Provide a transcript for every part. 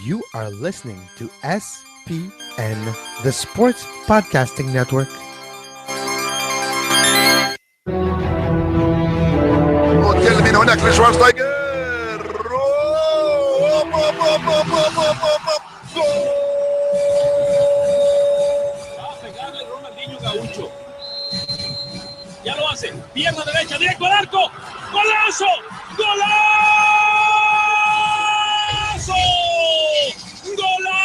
You are listening to SPN, the Sports Podcasting Network. وتكلم هناك لشوارزنيجر جول. Va a pegarle Ronaldinho Gaucho. Ya lo hace. Pierna derecha, directo al arco. ¡Golazo! ¡Golazo! ¡Golazo! ¡Golazo!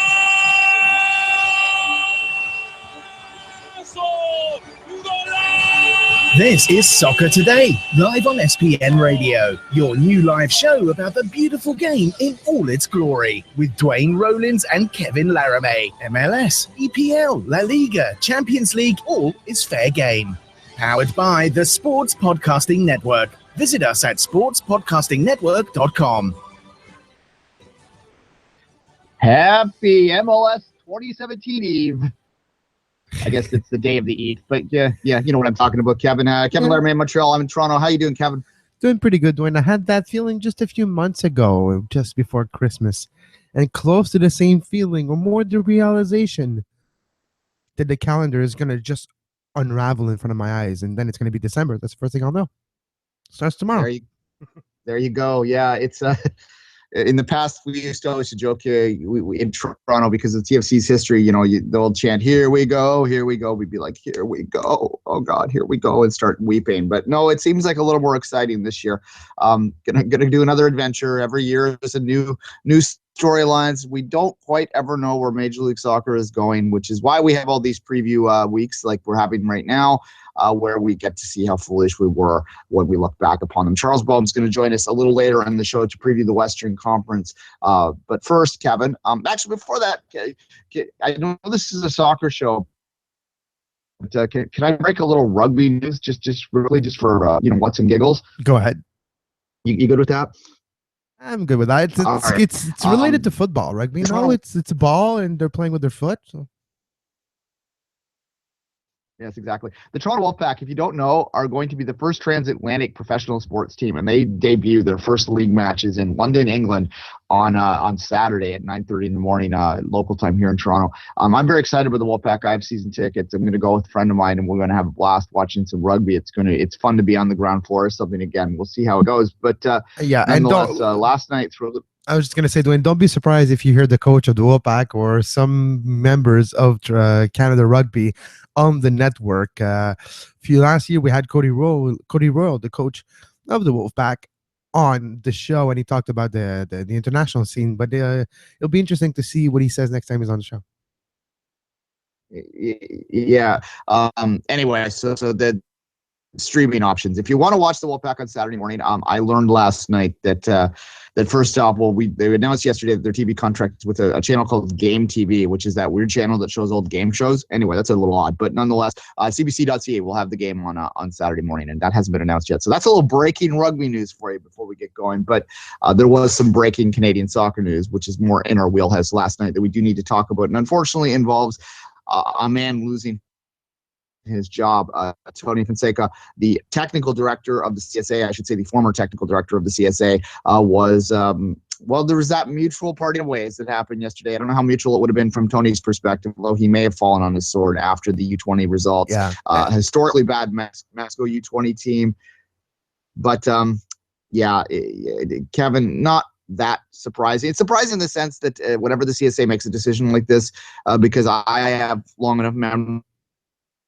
This is Soccer Today, live on SPN Radio, your new live show about the beautiful game in all its glory, with Duane, Rollins and Kevin Laramee. MLS, EPL, La Liga, Champions League, all is fair game. Powered by the Sports Podcasting Network. Visit us at sportspodcastingnetwork.com. Happy MLS 2017 Eve. I guess it's the day of the Eve, but yeah, you know what I'm talking about, Kevin. Kevin Laramee in Montreal. I'm in Toronto. How you doing, Kevin? Doing pretty good, Duane. I had that feeling just a few months ago, just before Christmas, and close to the same feeling, or more the realization that the calendar is going to just unravel in front of my eyes, and then it's going to be December. That's the first thing I'll know. Starts tomorrow. There you go. Yeah, it's in the past, we used to always joke we in Toronto because of TFC's history, you know, the old chant, here we go, here we go. We'd be like, here we go. Oh, God, here we go, and start weeping. But no, it seems like a little more exciting this year. Gonna do another adventure. Every year there's a new storylines. We don't quite ever know where Major League Soccer is going, which is why we have all these preview weeks like we're having right now, where we get to see how foolish we were when we look back upon them. Charles Boehm is going to join us a little later in the show to preview the Western Conference. But first, Kevin, actually before that, I know this is a soccer show, but can I break a little rugby news just really just for what's and giggles? Go ahead. You good with that? I'm good with that. It's related to football, rugby. No, it's a ball, and they're playing with their foot. So. Yes, exactly. The Toronto Wolfpack, if you don't know, are going to be the first transatlantic professional sports team, and they debut their first league matches in London, England, on Saturday at 9:30 in the morning, local time here in Toronto. I'm very excited about the Wolfpack. I have season tickets. I'm going to go with a friend of mine, and we're going to have a blast watching some rugby. It's fun to be on the ground floor or something again. We'll see how it goes. But last night I was just going to say, Duane, don't be surprised if you hear the coach of the Wolfpack or some members of Canada Rugby on the network. Last year, we had Cody Royal, the coach of the Wolfpack, on the show, and he talked about the international scene. But it'll be interesting to see what he says next time he's on the show. Yeah. Anyway, so the streaming options. If you want to watch the Wolfpack on Saturday morning, I learned last night that first off, they announced yesterday that their TV contract is with a channel called Game TV, which is that weird channel that shows old game shows. Anyway, that's a little odd, but nonetheless, CBC.ca will have the game on Saturday morning, and that hasn't been announced yet. So that's a little breaking rugby news for you before we get going. But there was some breaking Canadian soccer news, which is more in our wheelhouse last night that we do need to talk about, and unfortunately involves a man losing his job. Tony Fonseca, the technical director of the CSA, I should say the former technical director of the CSA, there was that mutual parting of ways that happened yesterday. I don't know how mutual it would have been from Tony's perspective, although he may have fallen on his sword after the U20 results. Yeah. Historically bad Mexico U20 team. But Kevin, not that surprising. It's surprising in the sense that whenever the CSA makes a decision like this, because I have long enough memory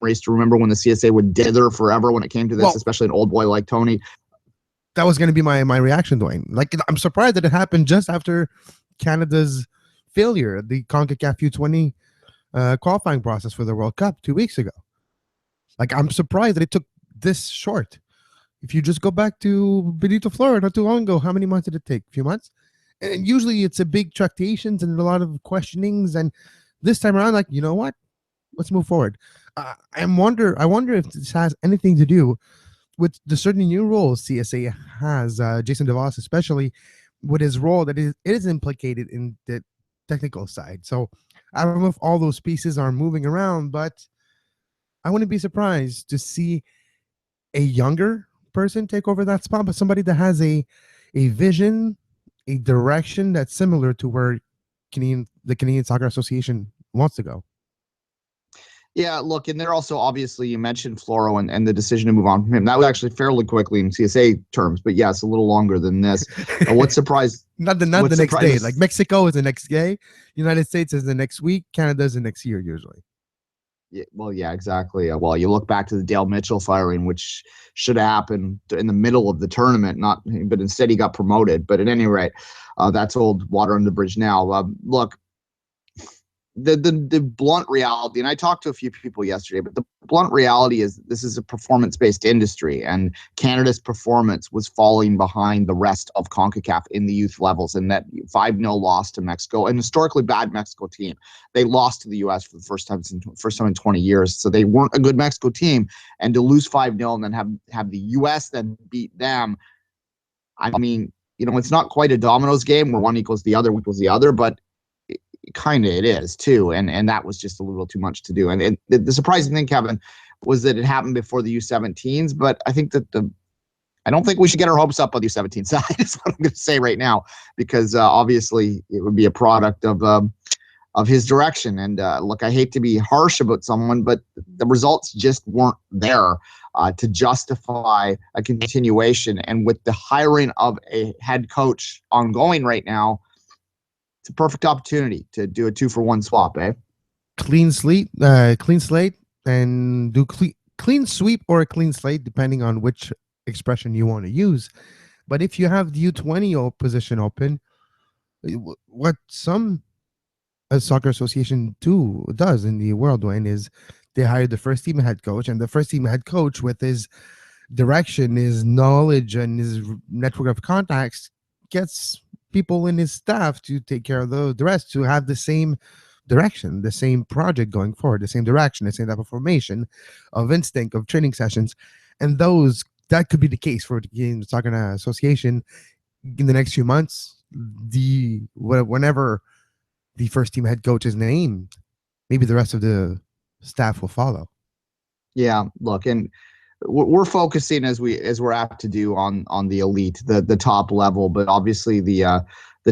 to remember when the CSA would dither forever when it came to this, especially an old boy like Tony. That was going to be my reaction, Duane. Like, I'm surprised that it happened just after Canada's failure, the CONCACAF U20 qualifying process for the World Cup 2 weeks ago. Like, I'm surprised that it took this short. If you just go back to Benito Flores not too long ago, how many months did it take? A few months? And usually it's a big tractations and a lot of questionings. And this time around, like, you know what? Let's move forward. I wonder if this has anything to do with the certain new roles CSA has, Jason DeVos especially, with his role that it is implicated in the technical side. So I don't know if all those pieces are moving around, but I wouldn't be surprised to see a younger person take over that spot, but somebody that has a vision, a direction that's similar to where the Canadian Soccer Association wants to go. Yeah, look, and they're also obviously you mentioned Floro and the decision to move on from him. That was actually fairly quickly in CSA terms, but yes, a little longer than this. What surprised? not the next day. Like Mexico is the next day, United States is the next week, Canada is the next year usually. Yeah, well, yeah, exactly. Well, you look back to the Dale Mitchell firing, which should have happened in the middle of the tournament, but instead he got promoted. But at any rate, that's old water under the bridge now. Look. The blunt reality, and I talked to a few people yesterday, but the blunt reality is this is a performance-based industry, and Canada's performance was falling behind the rest of CONCACAF in the youth levels, and that 5-0 loss to Mexico, an historically bad Mexico team. They lost to the U.S. for the first time in 20 years, so they weren't a good Mexico team, and to lose 5-0 and then have the U.S. then beat them, I mean, it's not quite a dominoes game where one equals the other, but kind of it is too, and that was just a little too much to do. And the surprising thing, Kevin, was that it happened before the U17s. But I think that I don't think we should get our hopes up on the U17 side. Is what I'm going to say right now, because obviously it would be a product of his direction. And look, I hate to be harsh about someone, but the results just weren't there to justify a continuation. And with the hiring of a head coach ongoing right now, it's a perfect opportunity to do a 2-for-1 swap, eh? Clean slate, and do clean sweep or a clean slate, depending on which expression you want to use. But if you have the U20 position open, what some soccer association does in the world, Duane, is they hire the first team head coach, and the first team head coach, with his direction, his knowledge, and his network of contacts, gets people in his staff to take care of the rest, to have the same direction, the same project going forward, the same direction, the same type of formation, of instinct, of training sessions. And that could be the case for the Canadian Soccer Association in the next few months. Whenever the first team head coach is named, maybe the rest of the staff will follow. Yeah, look, and we're focusing as we're apt to do on the elite, the top level, but obviously the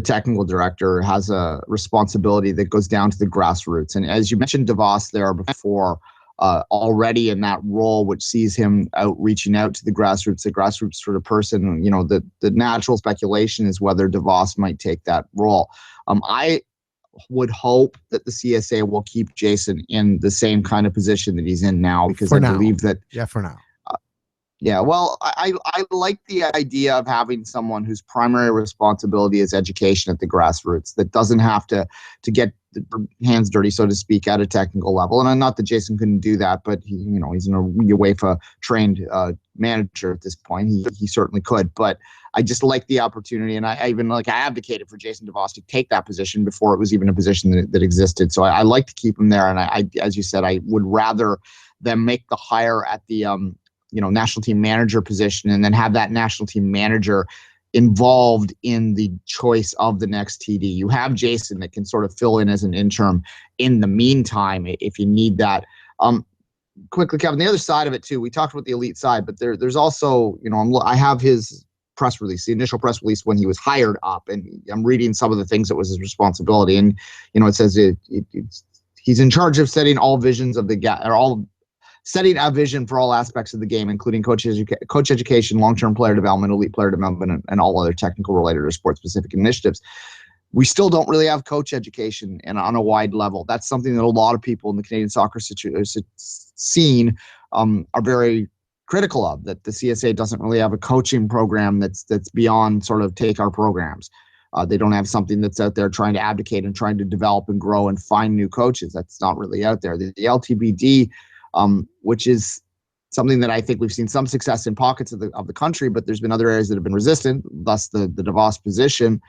technical director has a responsibility that goes down to the grassroots. And as you mentioned, DeVos there before, already in that role, which sees him reaching out to the grassroots sort of person. The natural speculation is whether DeVos might take that role. I would hope that the CSA will keep Jason in the same kind of position that he's in now, because believe that. Yeah, for now. Yeah, well, I like the idea of having someone whose primary responsibility is education at the grassroots, that doesn't have to get the hands dirty, so to speak, at a technical level. And not that Jason couldn't do that, but he's a UEFA trained manager at this point. He certainly could. But I just like the opportunity, and I advocated for Jason DeVos to take that position before it was even a position that existed. So I like to keep him there, and I, as you said, I would rather them make the hire at the national team manager position, and then have that national team manager involved in the choice of the next TD. You have Jason that can sort of fill in as an interim in the meantime if you need that. Quickly, Kevin, the other side of it too, we talked about the elite side, but there's also, I have his press release, the initial press release when he was hired up, and I'm reading some of the things that was his responsibility. And, it says he's in charge of setting all visions of setting a vision for all aspects of the game, including coach education, long-term player development, elite player development, and all other technical related or sport-specific initiatives. We still don't really have coach education and on a wide level. That's something that a lot of people in the Canadian soccer scene are very critical of, that the CSA doesn't really have a coaching program that's beyond sort of take our programs. They don't have something that's out there trying to advocate and trying to develop and grow and find new coaches. That's not really out there. The LTBD, which is something that I think we've seen some success in pockets of the country, but there's been other areas that have been resistant, thus the DeVos position.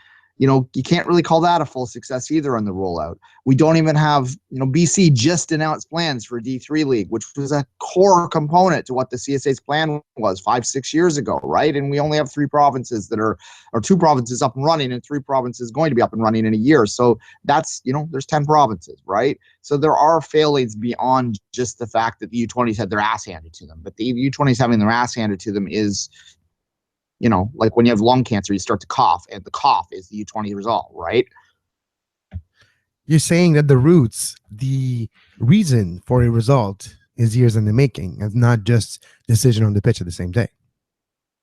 You can't really call that a full success either on the rollout. We don't even have, BC just announced plans for D3 League, which was a core component to what the CSA's plan was 5-6 years ago, right? And we only have 3 provinces or 2 provinces up and running, and 3 provinces going to be up and running in a year. So that's, there's 10 provinces, right? So there are failings beyond just the fact that the U20s had their ass handed to them. But the U20s having their ass handed to them is, like when you have lung cancer, you start to cough, and the cough is the U20 result, right? you're saying that the roots, the reason for a result is years in the making, and not just decision on the pitch at the same day.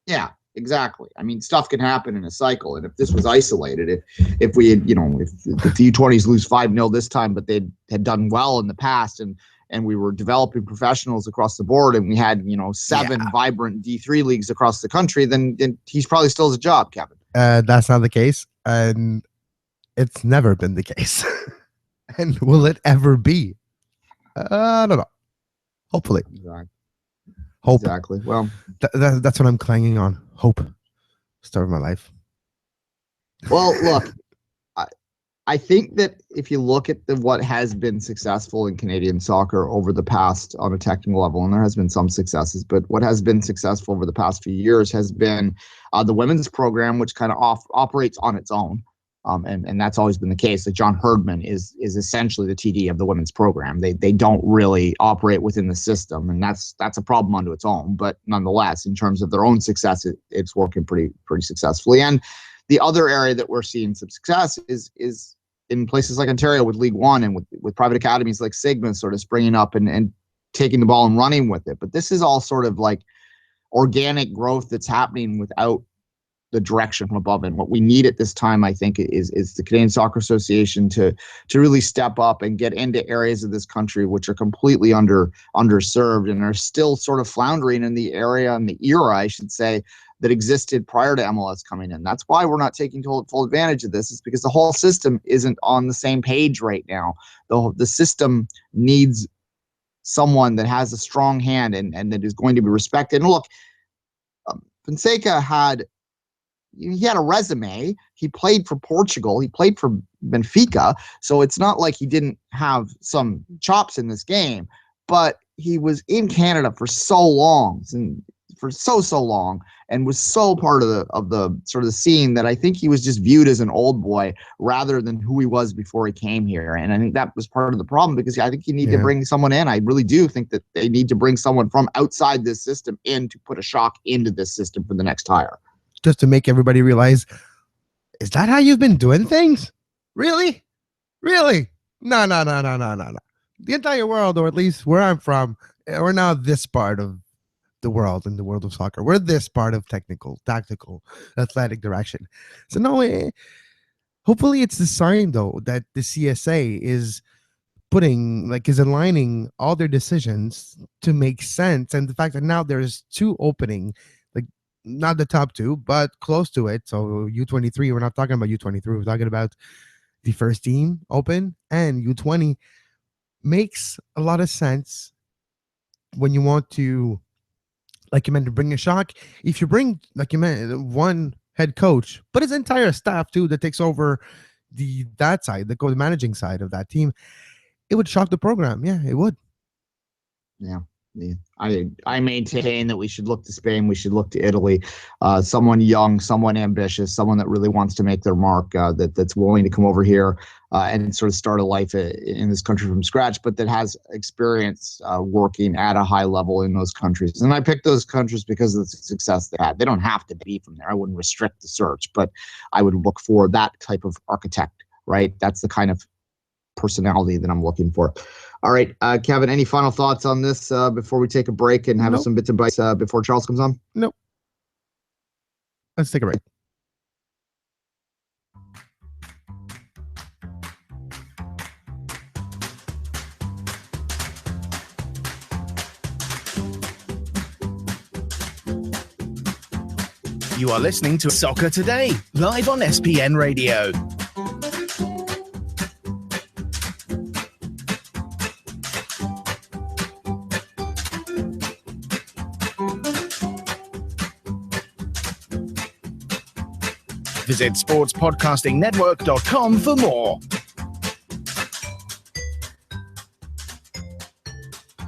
Yeah, exactly. I mean, stuff can happen in a cycle. And if this was isolated, if we had, if the U20s lose 5-0 this time, but they had done well in the past, and we were developing professionals across the board, and we had, 7 vibrant D3 leagues across the country, then he's probably still has a job, Kevin. That's not the case. And it's never been the case. And will it ever be? I don't know. Hopefully. Exactly. Hope. Exactly. Well, that's what I'm clanging on. Hope. Start of my life. Well, look, I think that if you look at what has been successful in Canadian soccer over the past on a technical level, and there has been some successes, but what has been successful over the past few years has been the women's program, which kind of operates on its own. And that's always been the case. Like John Herdman is essentially the TD of the women's program. They don't really operate within the system, and that's a problem unto its own. But nonetheless, in terms of their own success, it's working pretty successfully. And the other area that we're seeing some success is in places like Ontario with League One, and with private academies like Sigma sort of springing up and taking the ball and running with it. But this is all sort of like organic growth that's happening without the direction from above. And what we need at this time, I think, is the Canadian Soccer Association to really step up and get into areas of this country which are completely underserved and are still sort of floundering in the area and the era, I should say, that existed prior to MLS coming in. That's why we're not taking full advantage of this. Is because the whole system isn't on the same page right now. The system needs someone that has a strong hand and that is going to be respected. And look, Fonseca had a resume. He played for Portugal. He played for Benfica. So it's not like he didn't have some chops in this game, but he was in Canada for so long, and for so long, and was so part of the sort of the scene that I think he was just viewed as an old boy rather than who he was before he came here. And I think that was part of the problem, because I think you need to bring someone in. I really do think that they need to bring someone from outside this system in to put a shock into this system for the next hire. Just to make everybody realize, is that how you've been doing things? Really? No. The entire world, or at least where I'm from, we're now this part of the world, in the world of soccer. We're this part of technical, tactical, athletic direction. So no, hopefully it's the sign, though, that the CSA is aligning all their decisions to make sense. And the fact that now there's 2 opening, not the top 2, but close to it. So U23, we're not talking about U23. We're talking about the first team open, and U20 makes a lot of sense when you want to, like you meant, to bring a shock. If you bring, like you meant, one head coach, but his entire staff too, that takes over the managing side of that team, it would shock the program. Yeah, it would. Yeah. I maintain that we should look to Spain. We should look to Italy. Someone young, someone ambitious, someone that really wants to make their mark, that's willing to come over here and sort of start a life in this country from scratch, but that has experience working at a high level in those countries. And I picked those countries because of the success they had. They don't have to be from there. I wouldn't restrict the search, but I would look for that type of architect, right? That's the kind of personality that I'm looking for. All right, Kevin, any final thoughts on this before we take a break and have some bits and bytes before Charles comes on? Nope. Let's take a break. You are listening to Soccer Today, live on SPN Radio. Visit sportspodcastingnetwork.com for more.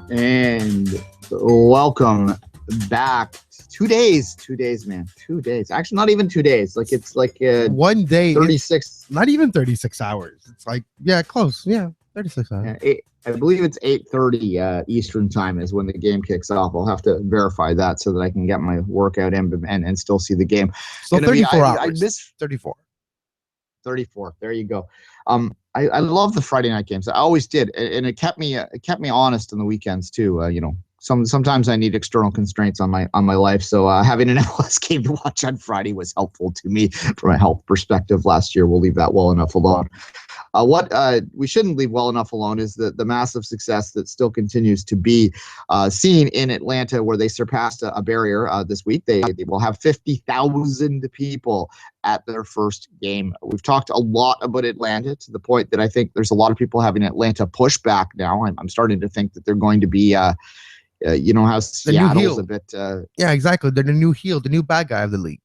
And welcome back. 2 days, man. 2 days. Actually, not even 2 days. Like, it's like 1 day. 36. Not even 36 hours. It's like, yeah, close. Yeah, 36 hours. Yeah, I believe it's 8:30 Eastern time is when the game kicks off. I'll have to verify that so that I can get my workout in and still see the game. So 34 hours. I missed 34. 34. There you go. I love the Friday night games. I always did, and it kept me honest on the weekends too. Sometimes I need external constraints on my life, so having an MLS game to watch on Friday was helpful to me from a health perspective last year. We'll leave that well enough alone. What we shouldn't leave well enough alone is the massive success that still continues to be seen in Atlanta, where they surpassed a barrier this week. They will have 50,000 people at their first game. We've talked a lot about Atlanta to the point that I think there's a lot of people having Atlanta pushback now. I'm starting to think that they're going to be, how Seattle's a bit. Yeah, exactly. They're the new heel, the new bad guy of the league.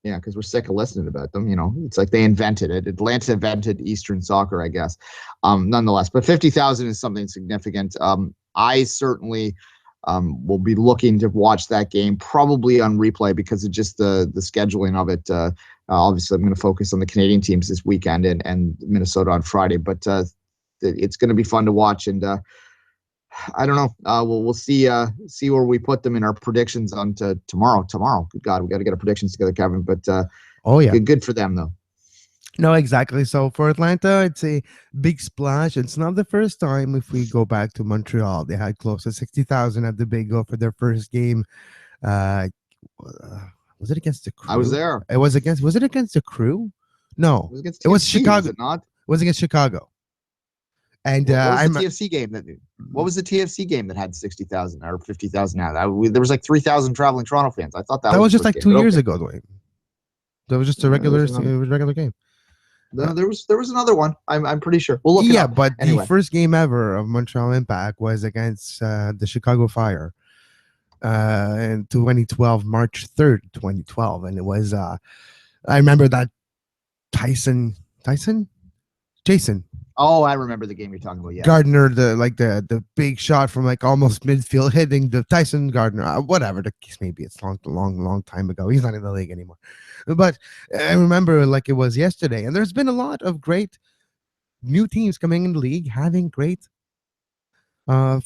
Yeah, because we're sick of listening about them. It's like they invented it. Atlanta invented Eastern soccer, I guess. Nonetheless, but 50,000 is something significant. I certainly will be looking to watch that game, probably on replay because of just the scheduling of it. Obviously, I'm going to focus on the Canadian teams this weekend and Minnesota on Friday, but it's going to be fun to watch. And I don't know. We'll see where we put them in our predictions on to tomorrow. Good God, we got to get our predictions together, Kevin. But good for them though. No, exactly. So for Atlanta, it's a big splash. It's not the first time. If we go back to Montreal, they had close to 60,000 at the Big O for their first game. Was it against the Crew? I was there. Was it against the Crew? No, it was Chicago. Was it not? It was against Chicago. And what was the TFC game what was the TFC game that had 60,000 or 50,000 out? There was like 3,000 traveling Toronto fans. I thought that was just like 2 years ago, Dwayne. That was just a regular game. No, there was another one. I'm pretty sure. We'll look it up. But anyway. The first game ever of Montreal Impact was against the Chicago Fire in 2012, March 3rd, 2012. And it was, I remember that Jason. Oh, I remember the game you're talking about. Yeah, Gardner, the big shot from like almost midfield, hitting the Tyson Gardner. Whatever the case may be, it's long time ago. He's not in the league anymore. But I remember like it was yesterday, and there's been a lot of great new teams coming in the league having great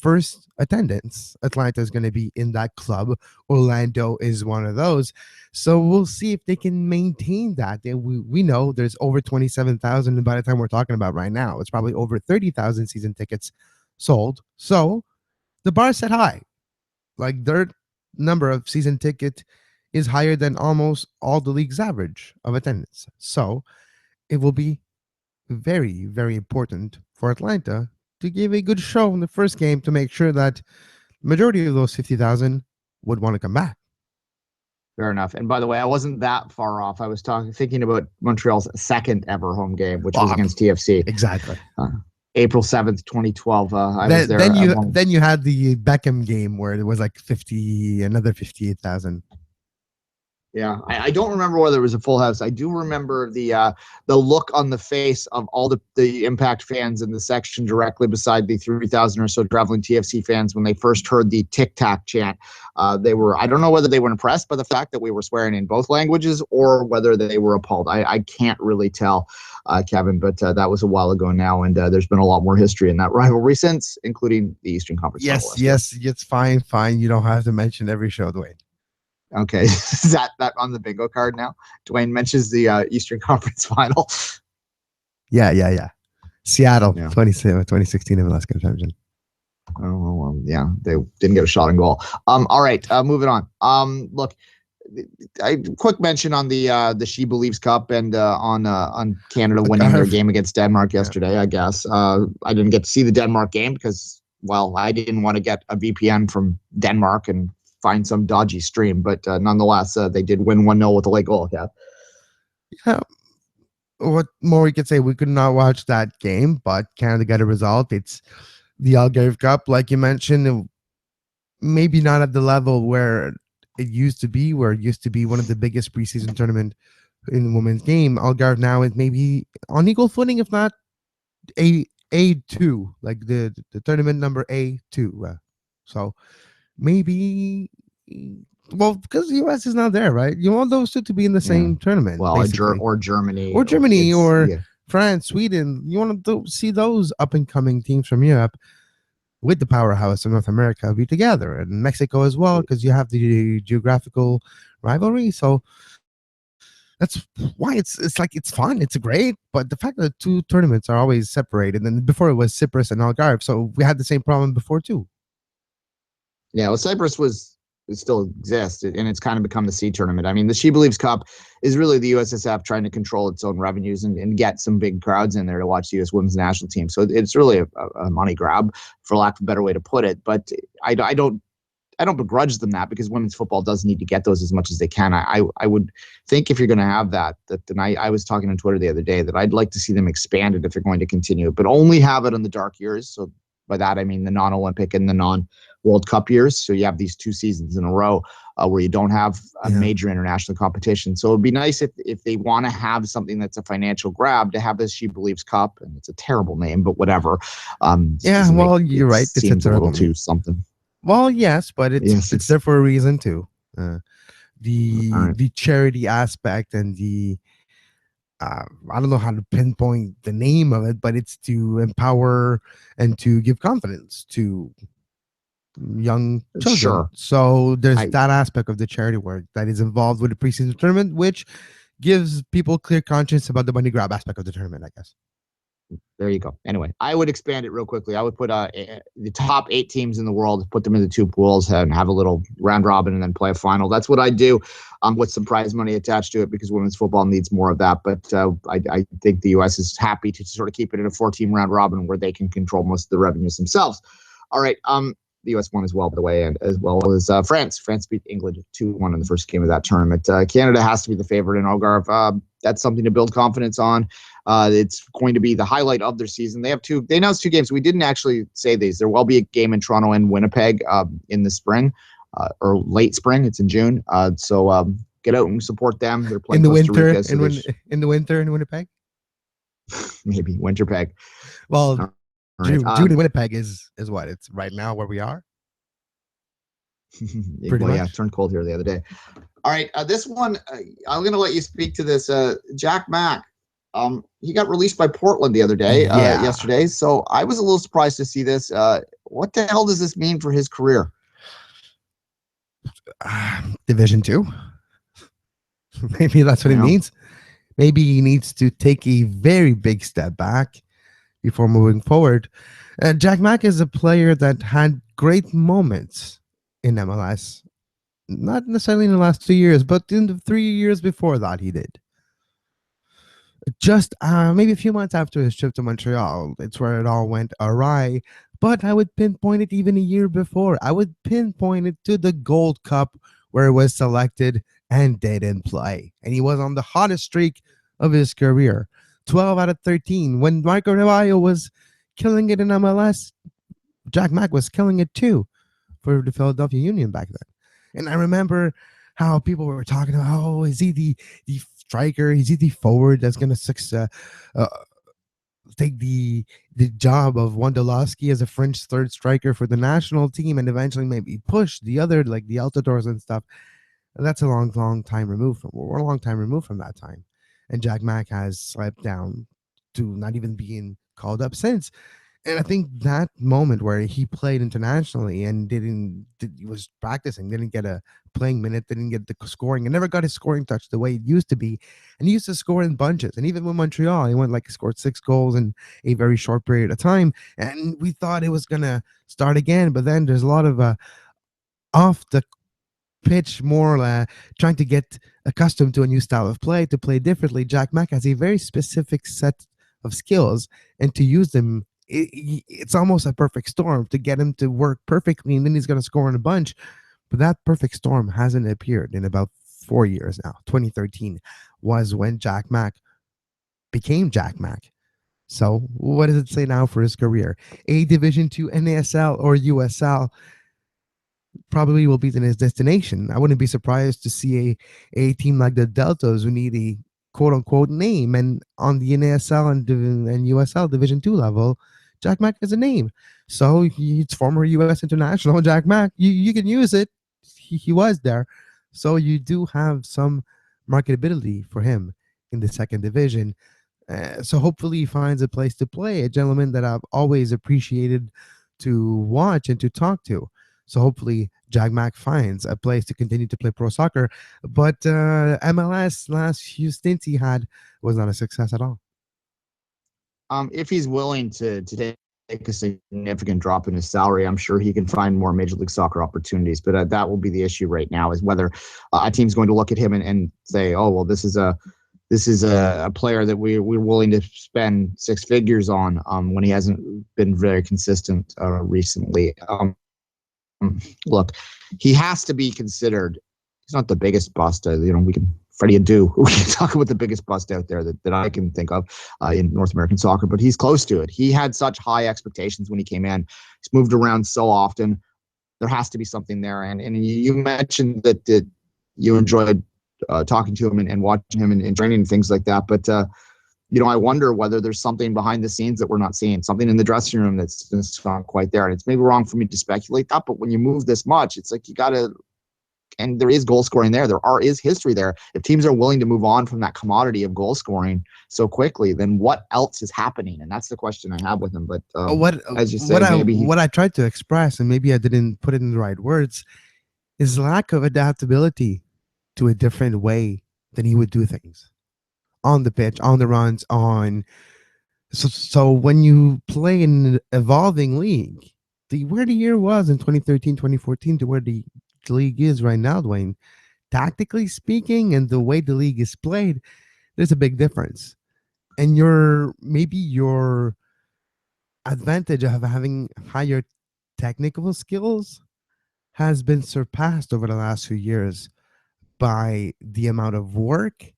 first attendance. Atlanta is going to be in that club. Orlando is one of those. So we'll see if they can maintain that. We know there's over 27,000, and by the time we're talking about right now, it's probably over 30,000 season tickets sold. So the bar is set high. Like their number of season ticket is higher than almost all the league's average of attendance. So it will be very, very important for Atlanta to give a good show in the first game to make sure that majority of those 50,000 would want to come back. Fair enough. And by the way, I wasn't that far off. I was thinking about Montreal's second ever home game, which was against TFC. Exactly. April 7th, 2012. I was there. Then you had the Beckham game where it was like another 58,000. Yeah, I don't remember whether it was a full house. I do remember the look on the face of all the Impact fans in the section directly beside the 3,000 or so traveling TFC fans when they first heard the Tic Tac chant. I don't know whether they were impressed by the fact that we were swearing in both languages or whether they were appalled. I can't really tell, Kevin, but that was a while ago now, and there's been a lot more history in that rivalry since, including the Eastern Conference. Yes, it's fine. You don't have to mention every show, Dwayne. Okay, is that on the bingo card now? Duane mentions the Eastern Conference Final. Yeah. Seattle, 2016 MLS Convention. Oh, well, yeah, they didn't get a shot on goal. All right, moving on. Look, quick mention on the She Believes Cup and on Canada winning their game against Denmark yesterday. I guess I didn't get to see the Denmark game because, well, I didn't want to get a VPN from Denmark and find some dodgy stream, but nonetheless, they did win 1-0 with a late goal. Yeah. What more we could say? We could not watch that game, but Canada got a result. It's the Algarve Cup, like you mentioned, maybe not at the level where it used to be, where it used to be one of the biggest preseason tournament in the women's game. Algarve now is maybe on equal footing, if not A2, like the tournament number A2. So maybe, well, because the US is not there, right? You want those two to be in the same tournament. Well, or Germany. Or Germany or France, Sweden. You want to see those up-and-coming teams from Europe with the powerhouse of North America be together. And Mexico as well, because you have the geographical rivalry. So That's why it's like it's fun, it's great. But the fact that the two tournaments are always separated, and before it was Cyprus and Algarve, so we had the same problem before too. Yeah, well, Cyprus it still exists, and it's kind of become the C tournament. I mean, the She Believes Cup is really the USSF trying to control its own revenues and get some big crowds in there to watch the U.S. women's national team. So it's really a money grab, for lack of a better way to put it. But I don't begrudge them that, because women's football does need to get those as much as they can. I would think if you're going to have that and I was talking on Twitter the other day that I'd like to see them expanded if they're going to continue, but only have it in the dark years. So by that, I mean the non-Olympic and the non-World Cup years. So you have these 2 seasons in a row where you don't have a major international competition. So it'd be nice if they want to have something that's a financial grab, to have this She Believes Cup, and it's a terrible name, but whatever. Well, you're right. It's a little too something. Well, yes, but it's there for a reason too. The charity aspect and the I don't know how to pinpoint the name of it, but it's to empower and to give confidence to young children. Sure. So there's that aspect of the charity work that is involved with the preseason tournament, which gives people clear conscience about the money grab aspect of the tournament, I guess. There you go. Anyway, I would expand it real quickly. I would put the top 8 teams in the world, put them into 2 pools and have a little round robin and then play a final. That's what I do with some prize money attached to it, because women's football needs more of that. But I think the U.S. is happy to sort of keep it in a 4-team round robin where they can control most of the revenues themselves. All right. The U.S. won as well, by the way, and as well as France. France beat England 2-1 in the first game of that tournament. Canada has to be the favorite in Algarve. That's something to build confidence on. It's going to be the highlight of their season. They announced 2 games. We didn't actually say these. There will be a game in Toronto and Winnipeg in the spring or late spring. It's in June. So get out and support them. They're playing in the Costa winter. Rica, so In the winter in Winnipeg. Maybe Winterpeg. Well, right. June in Winnipeg is what? It's right now where we are. Pretty much. Yeah, it turned cold here the other day. All right, this one, I'm going to let you speak to this. Jack Mack, he got released by Portland the other day, yesterday. So I was a little surprised to see this. What the hell does this mean for his career? Division 2. Maybe that's what it means. Maybe he needs to take a very big step back before moving forward. Jack Mack is a player that had great moments in MLS. Not necessarily in the last 2 years, but in the 3 years before that, he did. Just maybe a few months after his trip to Montreal, it's where it all went awry. But I would pinpoint it even a year before. I would pinpoint it to the Gold Cup, where it was selected and didn't play. And he was on the hottest streak of his career. 12 out of 13. When Marco Revallo was killing it in MLS, Jack Mack was killing it too for the Philadelphia Union back then. And I remember how people were talking about, oh, is he the striker? Is he the forward that's going to take the job of Wondolowski as a French third striker for the national team and eventually maybe push the other, like the Altidores and stuff? And that's a long time removed from. We're a long time removed from that time. And Jack Mack has slipped down to not even being called up since. And I think that moment where he played internationally and he was practicing, didn't get a playing minute, didn't get the scoring, and never got his scoring touch the way it used to be. And he used to score in bunches. And even with Montreal, he scored 6 goals in a very short period of time. And we thought it was going to start again. But then there's a lot of off the pitch, more trying to get accustomed to a new style of play, to play differently. Jack Mack has a very specific set of skills, and to use them, it's almost a perfect storm to get him to work perfectly, and then he's going to score in a bunch. But that perfect storm hasn't appeared in about 4 years now. 2013 was when Jack Mack became Jack Mack. So what does it say now for his career? A Division 2 NASL or USL probably will be his destination. I wouldn't be surprised to see a team like the Deltas who need a quote-unquote name, and on the NASL and USL Division 2 level, Jack Mack is a name. So it's former U.S. international Jack Mack. You can use it. He was there. So you do have some marketability for him in the second division. So hopefully he finds a place to play, a gentleman that I've always appreciated to watch and to talk to. So hopefully Jagmac finds a place to continue to play pro soccer. But MLS last few stints he had was not a success at all. If he's willing to take a significant drop in his salary, I'm sure he can find more Major League Soccer opportunities. But that will be the issue right now, is whether a team's going to look at him and say, oh, well, this is a player that we're willing to spend six figures on, when he hasn't been very consistent recently. Look, he has to be considered. He's not the biggest bust. We can Freddie Adu. We can talk about the biggest bust out there that I can think of in North American soccer, but he's close to it. He had such high expectations when he came in. He's moved around so often. There has to be something there. And you mentioned that you enjoyed talking to him and watching him in training and things like that. But I wonder whether there's something behind the scenes that we're not seeing, something in the dressing room that's not quite there. And it's maybe wrong for me to speculate that, but when you move this much, it's like you got to. And there is goal scoring there. There is history there. If teams are willing to move on from that commodity of goal scoring so quickly, then what else is happening? And that's the question I have with him. But as you say, what I tried to express, and maybe I didn't put it in the right words, is lack of adaptability to a different way than he would do things on the pitch, on the runs, on. So when you play in an evolving league, where the year was in 2013, 2014 to where the league is right now, Duane, tactically speaking, and the way the league is played, there's a big difference. And your advantage of having higher technical skills has been surpassed over the last few years by the amount of work,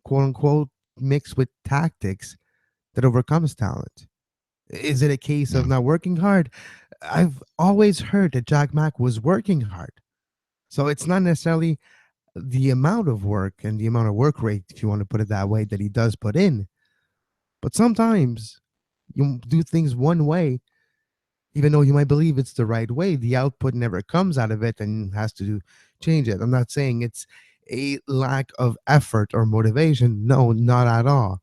quote unquote, mixed with tactics that overcomes talent. Is it a case of not working hard? I've always heard that Jagmac was working hard. So it's not necessarily the amount of work and the amount of work rate, if you want to put it that way, that he does put in. But sometimes you do things one way, even though you might believe it's the right way, the output never comes out of it and has to change it. I'm not saying it's a lack of effort or motivation. No, not at all.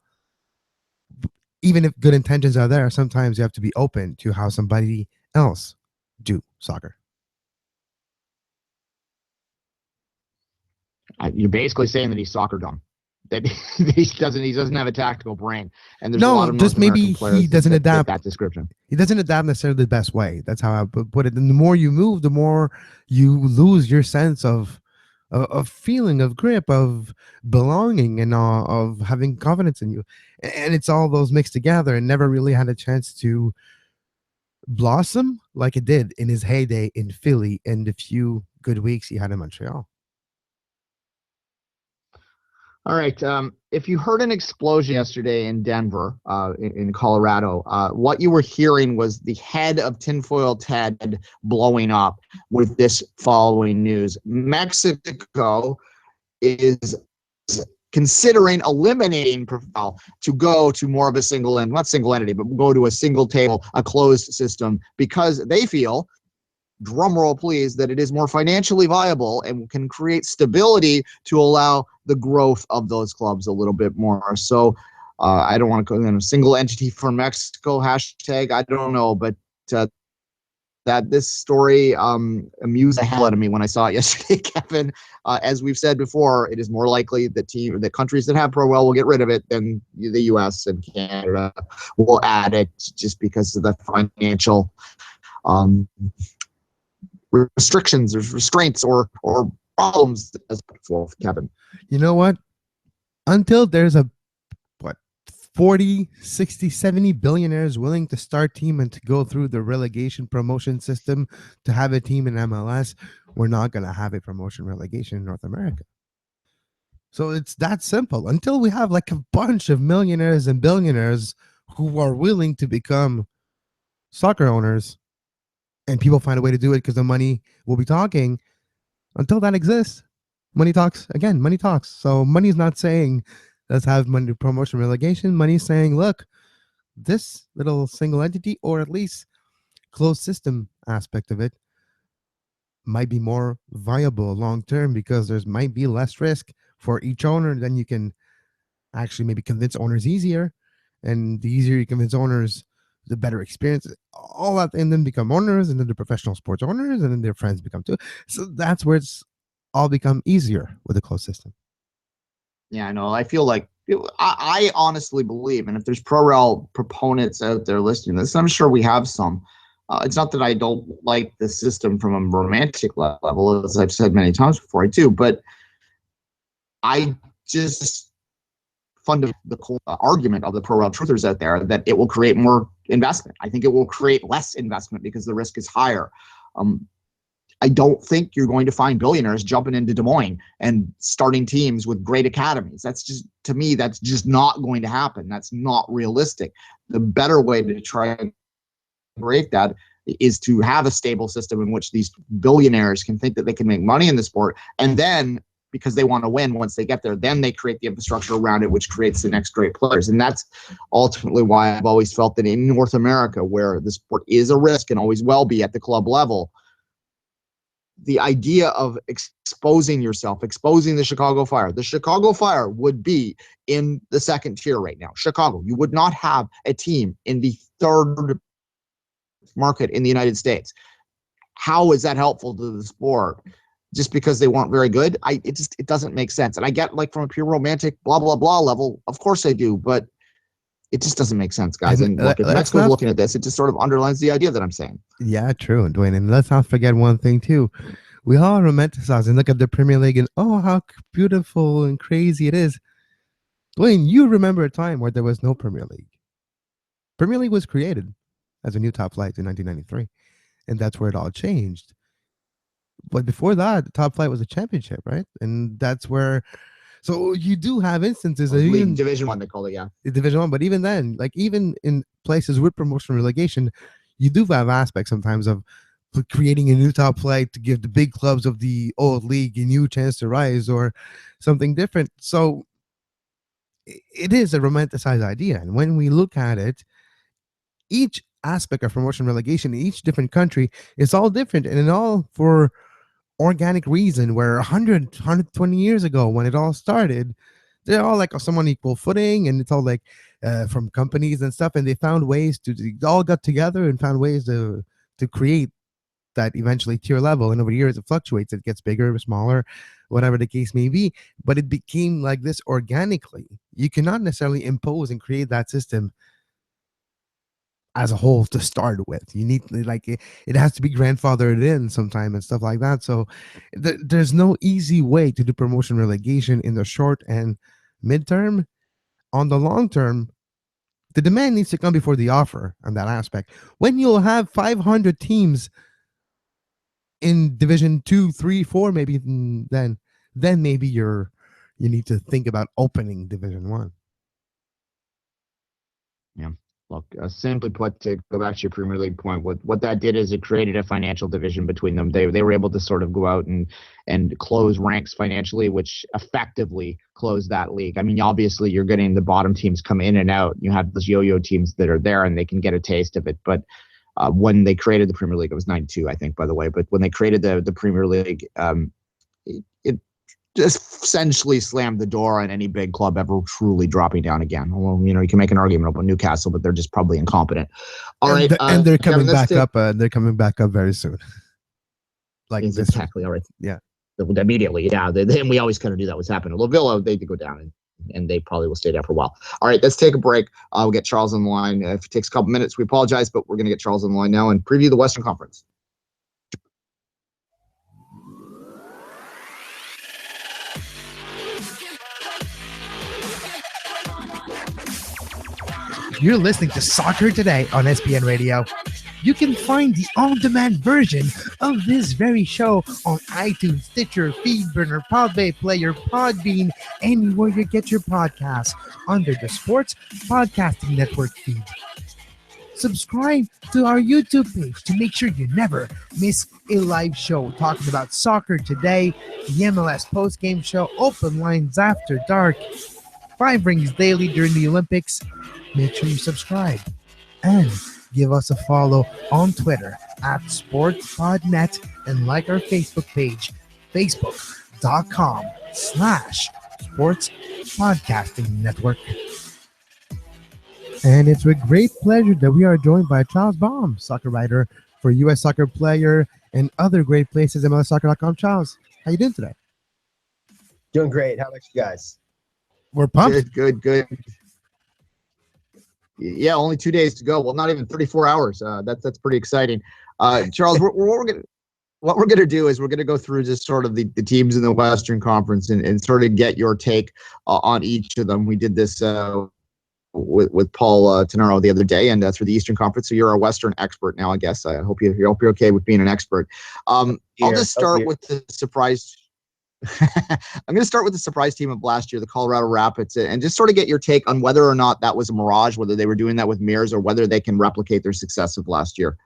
Even if good intentions are there, sometimes you have to be open to how somebody else do soccer. You're basically saying that he's soccer dumb, that he doesn't have a tactical brain, and there's a lot of just maybe he doesn't adapt that description. He doesn't adapt necessarily the best way. That's how I put it. And the more you move, the more you lose your sense of feeling, of grip, of belonging, and of having confidence in you. And it's all those mixed together, and never really had a chance to blossom like it did in his heyday in Philly and the few good weeks he had in Montreal. All right. If you heard an explosion yesterday in Denver, in Colorado, what you were hearing was the head of Tinfoil Ted blowing up with this following news. Mexico is considering eliminating Profile to go to more of a not single entity, but go to a single table, a closed system, because they feel, drum roll please, that it is more financially viable and can create stability to allow the growth of those clubs a little bit more. So I don't want to go in a single entity for Mexico hashtag. I don't know, but that this story amused the hell out of me when I saw it yesterday, Kevin. As we've said before, it is more likely that countries that have Pro-Well will get rid of it than the U.S. and Canada will add it, just because of the financial restrictions or restraints or problems as before, Kevin. You know what? Until there's 40, 60, 70 billionaires willing to start team and to go through the relegation promotion system to have a team in MLS, we're not going to have a promotion relegation in North America. So it's that simple. Until we have like a bunch of millionaires and billionaires who are willing to become soccer owners, and people find a way to do it because the money will be talking. Until that exists, money talks. Again, money talks. So money's not saying let's have money promotion relegation. Money's saying, look, this little single entity, or at least closed system aspect of it, might be more viable long term because there's might be less risk for each owner. Then you can actually maybe convince owners easier, and the easier you convince owners, the better experience, all that, and then become owners, and then the professional sports owners, and then their friends become too. So that's where it's all become easier with a closed system. Yeah, I know. I feel like I honestly believe, and if there's pro-rel proponents out there listening to this, I'm sure we have some. It's not that I don't like the system from a romantic level, as I've said many times before, I do, but I just fund the argument of the pro-rel truthers out there that it will create more investment. I think it will create less investment because the risk is higher. I don't think you're going to find billionaires jumping into Des Moines and starting teams with great academies. That's just, to me, that's just not going to happen. That's not realistic. The better way to try and break that is to have a stable system in which these billionaires can think that they can make money in the sport, and then because they want to win once they get there, then they create the infrastructure around it, which creates the next great players. And that's ultimately why I've always felt that in North America, where the sport is a risk and always will be at the club level, the idea of exposing yourself, exposing the Chicago Fire would be in the second tier right now. Chicago, you would not have a team in the third market in the United States. How is that helpful to the sport? Just because they weren't very good? It doesn't make sense. And I get, like, from a pure romantic blah, blah, blah level, of course I do, but it just doesn't make sense, guys. And look, if Mexico's looking at this, it just sort of underlines the idea that I'm saying. Yeah, true, Duane. And let's not forget one thing too. We all romanticize and look at the Premier League and, oh, how beautiful and crazy it is. Duane, you remember a time where there was no Premier League. Premier League was created as a new top flight in 1993, and that's where it all changed. But before that, the top flight was a championship, right? And that's where, so you do have instances of even Division 1, they call it, yeah. Division 1, but even then, like even in places with promotion relegation, you do have aspects sometimes of creating a new top flight to give the big clubs of the old league a new chance to rise or something different. So it is a romanticized idea. And when we look at it, each aspect of promotion relegation in each different country is all different, and all for organic reason, where 120 years ago when it all started, they're all like someone equal footing, and it's all like from companies and stuff, and they found ways to, they all got together and found ways to create that eventually tier level. And over the years it fluctuates, it gets bigger or smaller, whatever the case may be, but it became like this organically. You cannot necessarily impose and create that system as a whole to start with. You need, like, it has to be grandfathered in sometime and stuff like that. So there's no easy way to do promotion relegation in the short and midterm. On the long term, the demand needs to come before the offer on that aspect. When you'll have 500 teams in Division 2, 3, 4, maybe then maybe you need to think about opening Division 1. Yeah. Look, simply put, to go back to your Premier League point, what that did is it created a financial division between them. They were able to sort of go out and close ranks financially, which effectively closed that league. I mean, obviously, you're getting the bottom teams come in and out. You have those yo-yo teams that are there, and they can get a taste of it. But when they created the Premier League, it was 92, I think, by the way. But when they created the Premier League, it just essentially slammed the door on any big club ever truly dropping down again. Well, you can make an argument about Newcastle, but they're just probably incompetent. And they're coming back up. They're coming back up very soon. Like exactly. All right. Yeah. Immediately. Yeah. And we always kind of knew that was happening. Although Villa, they did go down, and they probably will stay down for a while. All right, let's take a break. We'll get Charles on the line. If it takes a couple minutes, we apologize, but we're going to get Charles on the line now and preview the Western Conference. You're listening to Soccer Today on SPN Radio. You can find the on-demand version of this very show on iTunes, Stitcher, Feedburner, Podbay Player, Podbean, anywhere you get your podcasts under the Sports Podcasting Network feed. Subscribe to our YouTube page to make sure you never miss a live show talking about soccer today, the MLS postgame show, open lines after dark, 5 rings daily during the Olympics. Make sure you subscribe and give us a follow on Twitter at SportsPodNet, and like our Facebook page, facebook.com/Sports Podcasting Network. And it's with great pleasure that we are joined by Charles Boehm, soccer writer for U.S. Soccer Player and other great places, MLSsoccer.com. Charles, how you doing today? Doing great. How about you guys? We're pumped. Good. Yeah, only 2 days to go. Well, not even 34 hours. That's pretty exciting. Charles, what we're gonna do is we're gonna go through just sort of the teams in the Western Conference and sort of get your take on each of them. We did this with Paul Tenaro the other day, and through the Eastern Conference. So you're a Western expert now, I guess. I hope you're okay with being an expert. I'll just start with the surprise. I'm going to start with the surprise team of last year, the Colorado Rapids, and just sort of get your take on whether or not that was a mirage, whether they were doing that with mirrors, or whether they can replicate their success of last year.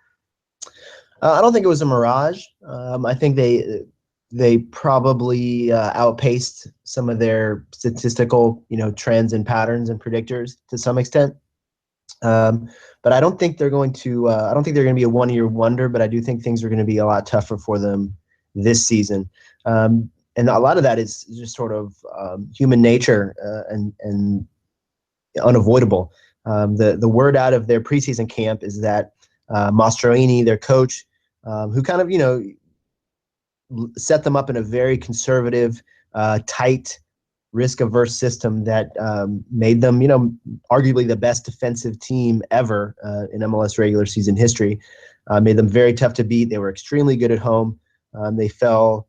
I don't think it was a mirage. I think they probably outpaced some of their statistical, trends and patterns and predictors to some extent. But I don't think they're going to. I don't think they're going to be a one-year wonder. But I do think things are going to be a lot tougher for them this season. And a lot of that is just sort of human nature and unavoidable. The word out of their preseason camp is that Mastroeni, their coach, who kind of set them up in a very conservative, tight, risk-averse system that made them, arguably the best defensive team ever in MLS regular season history. Made them very tough to beat. They were extremely good at home. They fell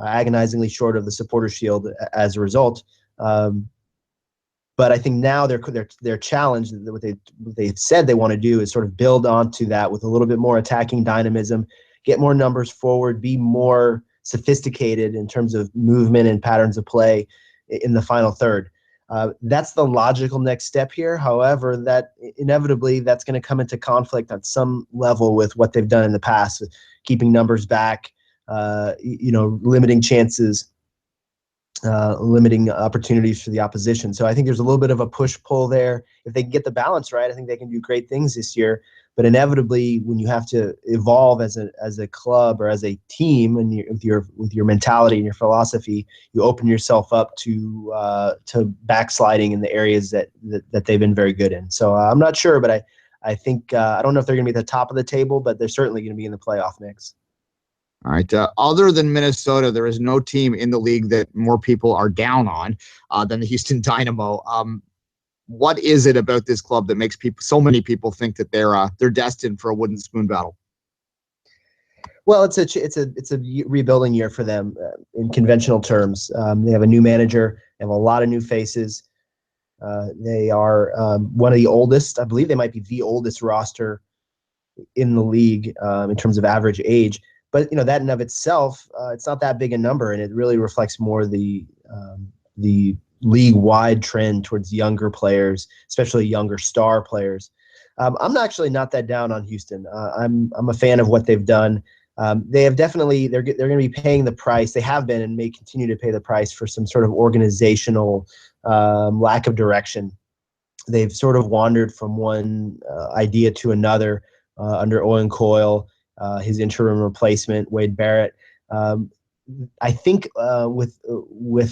agonizingly short of the Supporters' Shield as a result. But I think now their challenge, what they said they want to do, is sort of build onto that with a little bit more attacking dynamism, get more numbers forward, be more sophisticated in terms of movement and patterns of play in the final third. That's the logical next step here. However, that inevitably that's going to come into conflict at some level with what they've done in the past, keeping numbers back, limiting chances, limiting opportunities for the opposition. So I think there's a little bit of a push-pull there. If they can get the balance right, I think they can do great things this year. But inevitably, when you have to evolve as a club or as a team, and with your mentality and your philosophy, you open yourself up to backsliding in the areas that they've been very good in. So I'm not sure, but I think I don't know if they're going to be at the top of the table, but they're certainly going to be in the playoff mix. All right. Other than Minnesota, there is no team in the league that more people are down on than the Houston Dynamo. What is it about this club that makes so many people think that they're destined for a wooden spoon battle? Well, it's a rebuilding year for them in conventional terms. They have a new manager. They have a lot of new faces. They are one of the oldest. I believe they might be the oldest roster in the league in terms of average age. But that in of itself, it's not that big a number, and it really reflects more the league-wide trend towards younger players, especially younger star players. I'm actually not that down on Houston. I'm a fan of what they've done. They have definitely they're going to be paying the price. They have been and may continue to pay the price for some sort of organizational lack of direction. They've sort of wandered from one idea to another under Owen Coyle. His interim replacement, Wade Barrett. I think with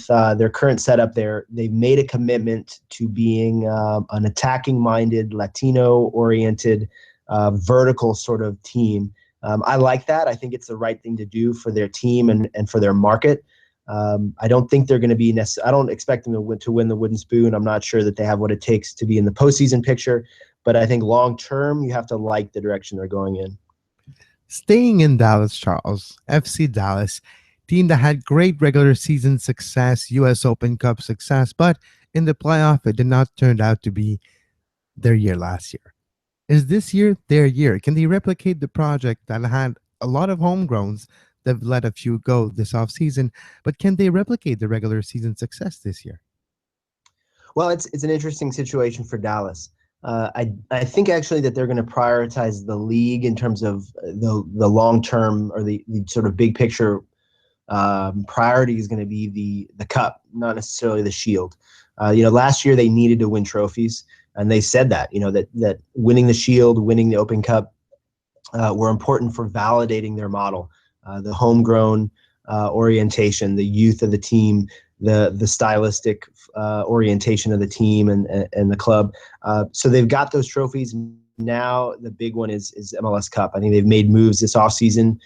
their current setup there, they've made a commitment to being an attacking-minded, Latino-oriented, vertical sort of team. I like that. I think it's the right thing to do for their team and for their market. I don't think they're going to be I don't expect them to win the wooden spoon. I'm not sure that they have what it takes to be in the postseason picture, but I think long-term, you have to like the direction they're going in. Staying in Dallas, Charles, FC Dallas, team that had great regular season success, U.S. Open Cup success, but in the playoff, it did not turn out to be their year last year. Is this year their year? Can they replicate the project that had a lot of homegrowns that let a few go this offseason, but can they replicate the regular season success this year? Well, it's an interesting situation for Dallas. I think actually that they're going to prioritize the league in terms of the long term or the sort of big picture priority is going to be the cup, not necessarily the shield. Last year they needed to win trophies, and they said that that winning the shield, winning the Open Cup were important for validating their model, the homegrown orientation, the youth of the team, the stylistic orientation of the team and the club. So they've got those trophies. Now the big one is MLS Cup. I think they've made moves this offseason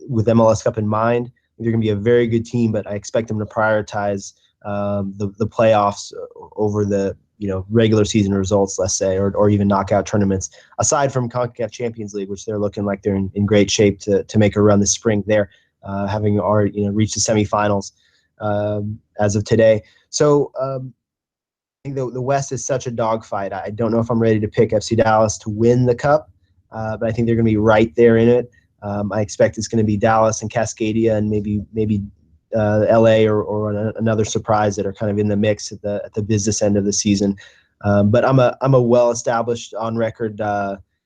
with MLS Cup in mind. They're going to be a very good team, but I expect them to prioritize the playoffs over the regular season results, let's say, or even knockout tournaments. Aside from CONCACAF Champions League, which they're looking like they're in great shape to make a run this spring. There, having already reached the semifinals as of today. So I think the West is such a dogfight. I don't know if I'm ready to pick FC Dallas to win the Cup, but I think they're going to be right there in it. I expect it's going to be Dallas and Cascadia and maybe LA or another surprise that are kind of in the mix at the business end of the season. But I'm a well-established on record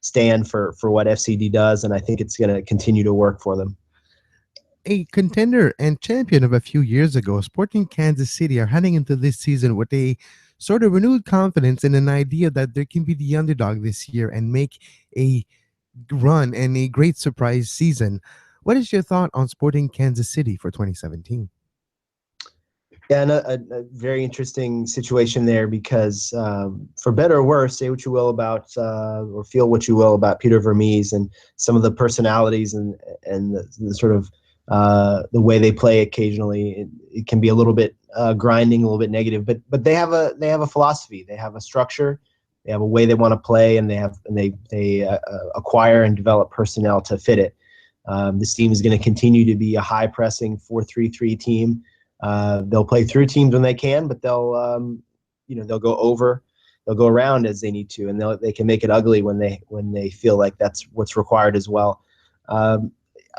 stand for what FCD does, and I think it's going to continue to work for them. A contender and champion of a few years ago, Sporting Kansas City are heading into this season with a sort of renewed confidence and an idea that they can be the underdog this year and make a run and a great surprise season. What is your thought on Sporting Kansas City for 2017? Yeah, and a very interesting situation there because for better or worse, say what you will about or feel what you will about Peter Vermees and some of the personalities and the sort of the way they play occasionally, it can be a little bit grinding, a little bit negative. But they have a philosophy, they have a structure, they have a way they want to play, and they acquire and develop personnel to fit it. This team is going to continue to be a high pressing 4-3-3 team. They'll play through teams when they can, but they'll go over, they'll go around as they need to, and they can make it ugly when they feel like that's what's required as well.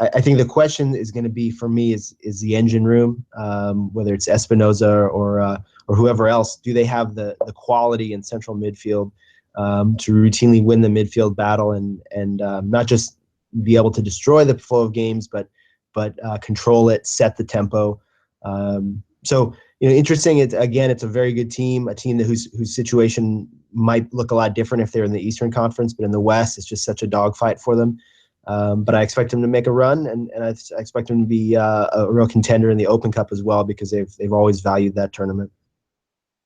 I think the question is going to be for me is the engine room, whether it's Espinoza or whoever else. Do they have the quality in central midfield to routinely win the midfield battle and not just be able to destroy the flow of games, but control it, set the tempo. So interesting. It's a very good team, a team whose situation might look a lot different if they're in the Eastern Conference, but in the West, it's just such a dogfight for them. But I expect them to make a run, and I expect them to be a real contender in the Open Cup as well, because they've always valued that tournament.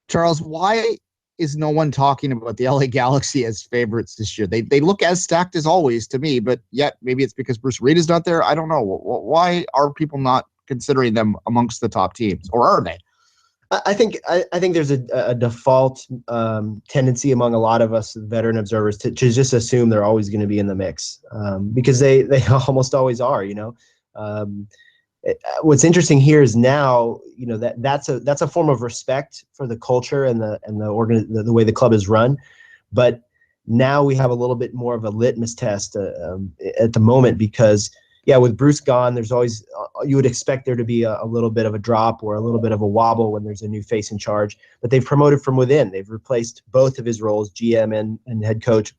Charles, why is no one talking about the LA Galaxy as favorites this year? They look as stacked as always to me, but yet maybe it's because Bruce Arida's not there. I don't know. Why are people not considering them amongst the top teams, or are they? I think there's a default tendency among a lot of us veteran observers to just assume they're always going to be in the mix, because they almost always are. What's interesting here is now that's a form of respect for the culture and the way the club is run, but now we have a little bit more of a litmus test at the moment, because with Bruce gone, there's always you would expect there to be a little bit of a drop or a little bit of a wobble when there's a new face in charge. But they've promoted from within. They've replaced both of his roles, GM and head coach,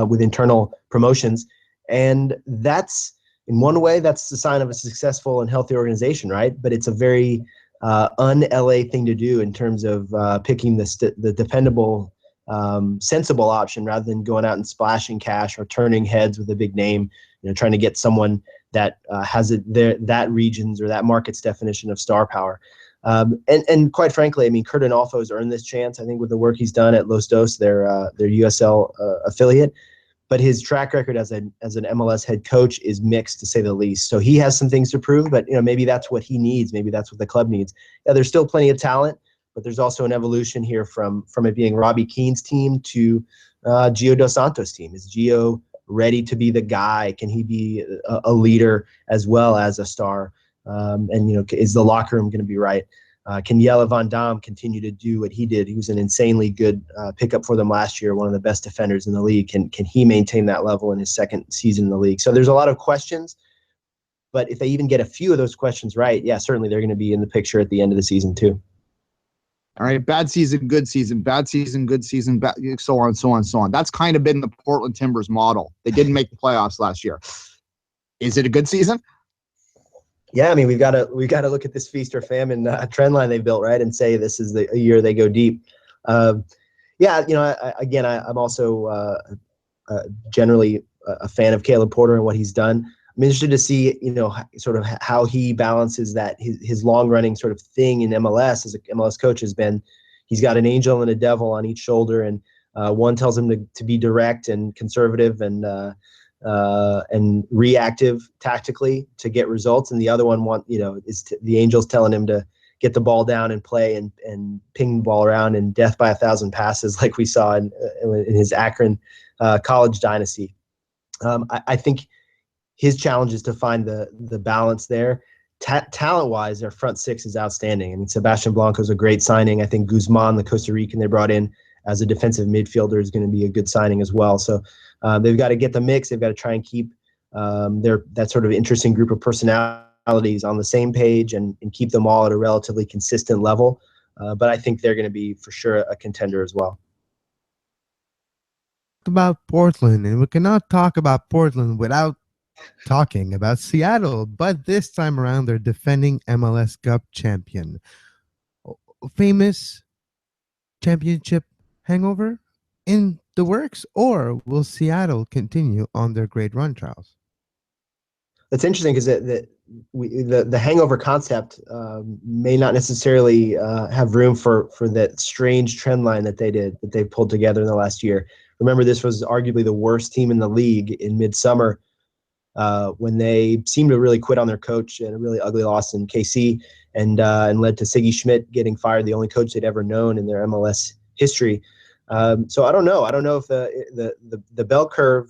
with internal promotions, and that's in one way that's the sign of a successful and healthy organization, right? But it's a very un-LA thing to do in terms of picking the dependable, sensible option rather than going out and splashing cash or turning heads with a big name. Trying to get someone that has that region's or that market's definition of star power. And quite frankly, I mean, Kurt Adolfo's earned this chance, I think, with the work he's done at Los Dos, their USL affiliate. But his track record as an MLS head coach is mixed, to say the least. So he has some things to prove, but maybe that's what he needs. Maybe that's what the club needs. Yeah, there's still plenty of talent, but there's also an evolution here from it being Robbie Keane's team to Gio Dos Santos' team. Is Gio ready to be the guy? Can he be a leader as well as a star? And is the locker room going to be right? Can Jelle Van Damme continue to do what he did? He was an insanely good pickup for them last year, one of the best defenders in the league. Can he maintain that level in his second season in the league? So there's a lot of questions, but if they even get a few of those questions right, certainly they're going to be in the picture at the end of the season too. All right, bad season, good season, bad season, good season, so on, so on, so on. That's kind of been the Portland Timbers model. They didn't make the playoffs last year. Is it a good season? Yeah, I mean, we've got to look at this feast or famine trend line they built, right, and say this is a year they go deep. I'm also generally a fan of Caleb Porter and what he's done. I'm interested to see, sort of how he balances that. His long running sort of thing in MLS as an MLS coach has been, he's got an angel and a devil on each shoulder, and one tells him to be direct and conservative and reactive tactically to get results, and the other one the angel's telling him to get the ball down and play and ping the ball around and death by 1,000 passes like we saw in his Akron college dynasty. I think his challenge is to find the balance there. Talent-wise, their front six is outstanding. I mean, Sebastian Blanco is a great signing. I think Guzman, the Costa Rican they brought in as a defensive midfielder, is going to be a good signing as well. So they've got to get the mix. They've got to try and keep that sort of interesting group of personalities on the same page and keep them all at a relatively consistent level. But I think they're going to be for sure a contender as well. About Portland, and we cannot talk about Portland without talking about Seattle, but this time around they're defending MLS Cup champion. Famous championship hangover in the works, or will Seattle continue on their great run, Charles? That's interesting because the hangover concept may not necessarily have room for that strange trend line that they pulled together in the last year. Remember, this was arguably the worst team in the league in midsummer when they seemed to really quit on their coach and a really ugly loss in KC and led to Siggy Schmidt getting fired, the only coach they'd ever known in their MLS history. So I don't know. I don't know if the bell curve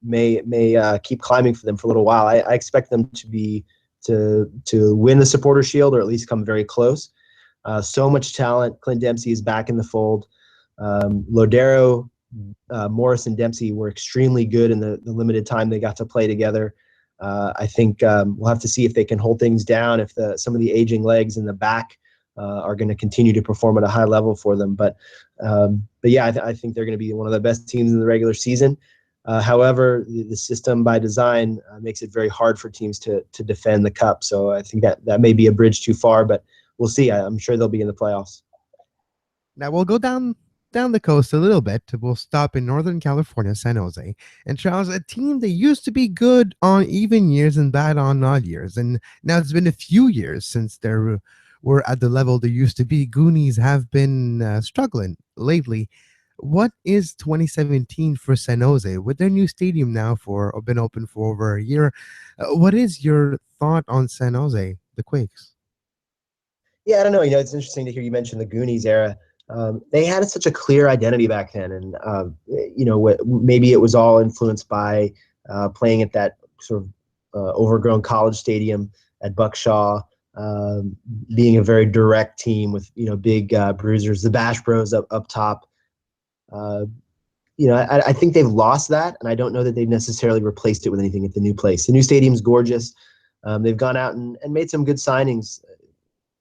may keep climbing for them for a little while. I expect them to win the Supporter Shield or at least come very close. So much talent. Clint Dempsey is back in the fold. Lodero, Morris, and Dempsey were extremely good in the limited time they got to play together. I think we'll have to see if they can hold things down, if some of the aging legs in the back are going to continue to perform at a high level for them. But yeah, I think they're going to be one of the best teams in the regular season. However, the system by design makes it very hard for teams to defend the cup. So I think that may be a bridge too far, but we'll see. I'm sure they'll be in the playoffs. Now we'll go down the coast a little bit. We'll stop in Northern California, San Jose. And Charles, a team that used to be good on even years and bad on odd years. And now it's been a few years since they were at the level they used to be. Goonies have been struggling lately. What is 2017 for San Jose with their new stadium now been open for over a year? What is your thought on San Jose, the Quakes? Yeah, I don't know. It's interesting to hear you mention the Goonies era. They had such a clear identity back then, and maybe it was all influenced by playing at that sort of overgrown college stadium at Buckshaw, being a very direct team with big bruisers, the Bash Bros up top. I think they've lost that, and I don't know that they've necessarily replaced it with anything at the new place. The new stadium's gorgeous. They've gone out and made some good signings,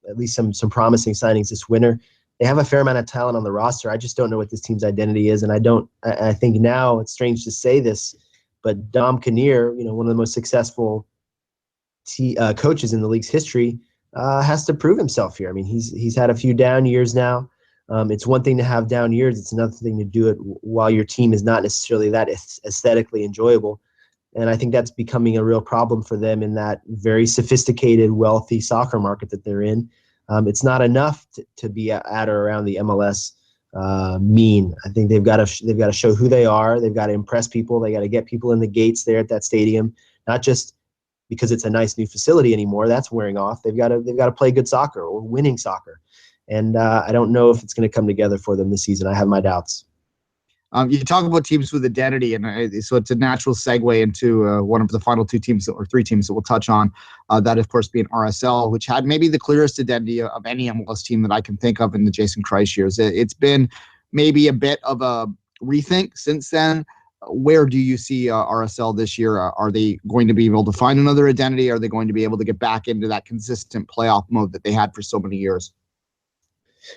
at least some promising signings this winter. They have a fair amount of talent on the roster. I just don't know what this team's identity is, and I think now it's strange to say this, but Dom Kinnear, one of the most successful coaches in the league's history, has to prove himself here. I mean, he's had a few down years now. It's one thing to have down years. It's another thing to do it while your team is not necessarily that aesthetically enjoyable. And I think that's becoming a real problem for them in that very sophisticated, wealthy soccer market that they're in. It's not enough to be at or around the MLS mean. I think they've got to show who they are. They've got to impress people. They got to get people in the gates there at that stadium, not just because it's a nice new facility anymore. That's wearing off. They've got to play good soccer or winning soccer. And I don't know if it's going to come together for them this season. I have my doubts. You talk about teams with identity, and so it's a natural segue into one of the final two teams or three teams that we'll touch on. That, of course, being RSL, which had maybe the clearest identity of any MLS team that I can think of in the Jason Kreis years. It's been maybe a bit of a rethink since then. Where do you see RSL this year? Are they going to be able to find another identity? Are they going to be able to get back into that consistent playoff mode that they had for so many years?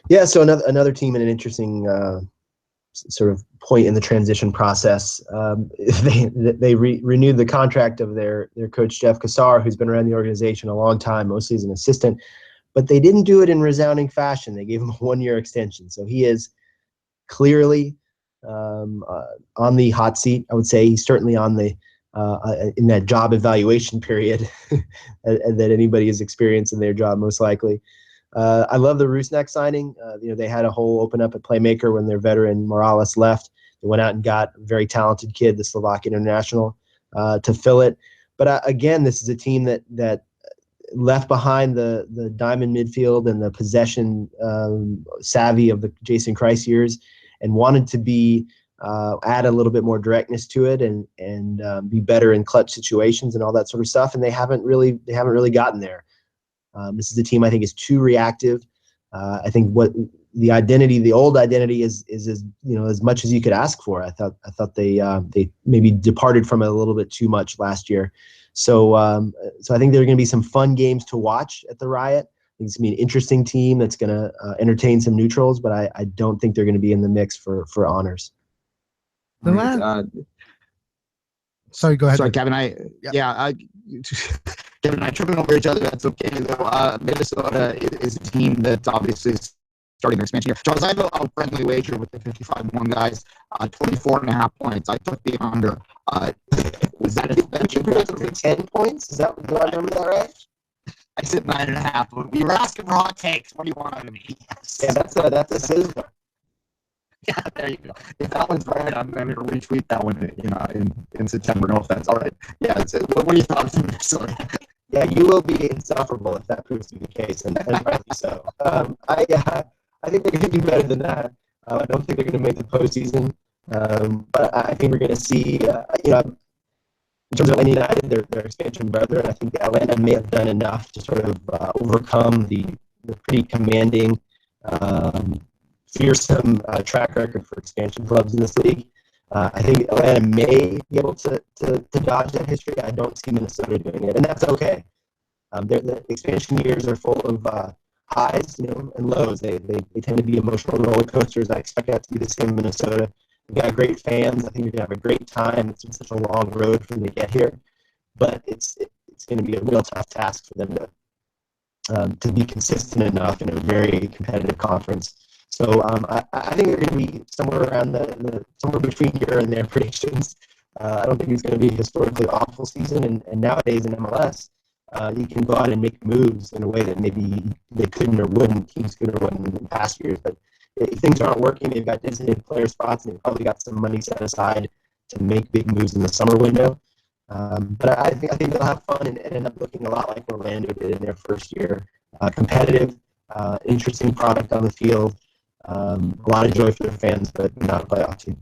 Yeah, so another team in an interesting sort of point in the transition process. They renewed the contract of their coach, Jeff Cassar, who's been around the organization a long time, mostly as an assistant, but they didn't do it in resounding fashion. They gave him a 1-year extension. So he is clearly on the hot seat. I would say he's certainly on the in that job evaluation period that anybody has experienced in their job, most likely. I love the Rusnak signing. They had a hole open up at playmaker when their veteran Morales left. They went out and got a very talented kid, the Slovak international, to fill it. But again, this is a team that left behind the diamond midfield and the possession savvy of the Jason Kreis years, and wanted to be add a little bit more directness to it and be better in clutch situations and all that sort of stuff. And they haven't really gotten there. This is a team I think is too reactive. I think what the old identity is as much as you could ask for. I thought they maybe departed from it a little bit too much last year. So I think there are going to be some fun games to watch at the Riot. I think it's going to be an interesting team that's going to entertain some neutrals, but I don't think they're going to be in the mix for honors. Sorry, go ahead. Sorry, Kevin. Kevin and I tripping over each other. That's okay, though. Minnesota is a team that obviously is starting their expansion here. Charles, I have a friendly wager with the 55-1 guys. 24.5 points. I took the under. Was that a 10 points? Do I remember that right? I said 9.5. We were asking for hot takes. What do you want out of me? Yes. Yeah, that's a sizzler. Yeah, there you go. If that one's right, I'm going to retweet that one in September. No offense. All right. Yeah. What are your thoughts on Minnesota? Yeah, you will be insufferable if that proves to be the case, and rightly so. I think they're going to do better than that. I don't think they're going to make the postseason, but I think we're going to see, in terms of Atlanta United, their expansion brother, and I think Atlanta may have done enough to sort of overcome the pretty commanding, fearsome track record for expansion clubs in this league. I think Atlanta may be able to dodge that history. I don't see Minnesota doing it, and that's okay. The expansion years are full of highs, and lows. They tend to be emotional roller coasters. I expect that to be the same in Minnesota. We've got great fans. I think you're going to have a great time. It's been such a long road for them to get here, but it's going to be a real tough task for them to be consistent enough in a very competitive conference. So I think they're going to be somewhere around somewhere between here and their predictions. I don't think it's going to be a historically awful season. And nowadays in MLS, you can go out and make moves in a way that maybe they couldn't or wouldn't. Teams couldn't or wouldn't in past years. But if things aren't working, they've got designated player spots and they've probably got some money set aside to make big moves in the summer window. But I think they'll have fun and end up looking a lot like Orlando did in their first year. Competitive, interesting product on the field. A lot of joy for their fans, but not a playoff team.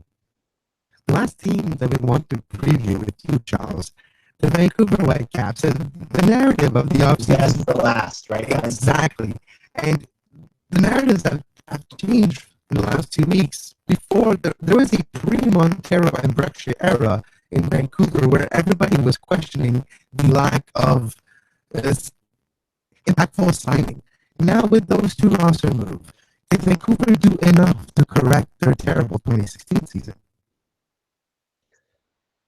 The last team that we want to preview with you, Charles, the Vancouver Whitecaps, and the narrative of the offseason. That's for last, right? Exactly. And the narratives have changed in the last 2 weeks. Before, there was a pre-Montero and Breccia era in Vancouver where everybody was questioning the lack of impactful signing. Now with those two roster moves, did Vancouver do enough to correct their terrible 2016 season?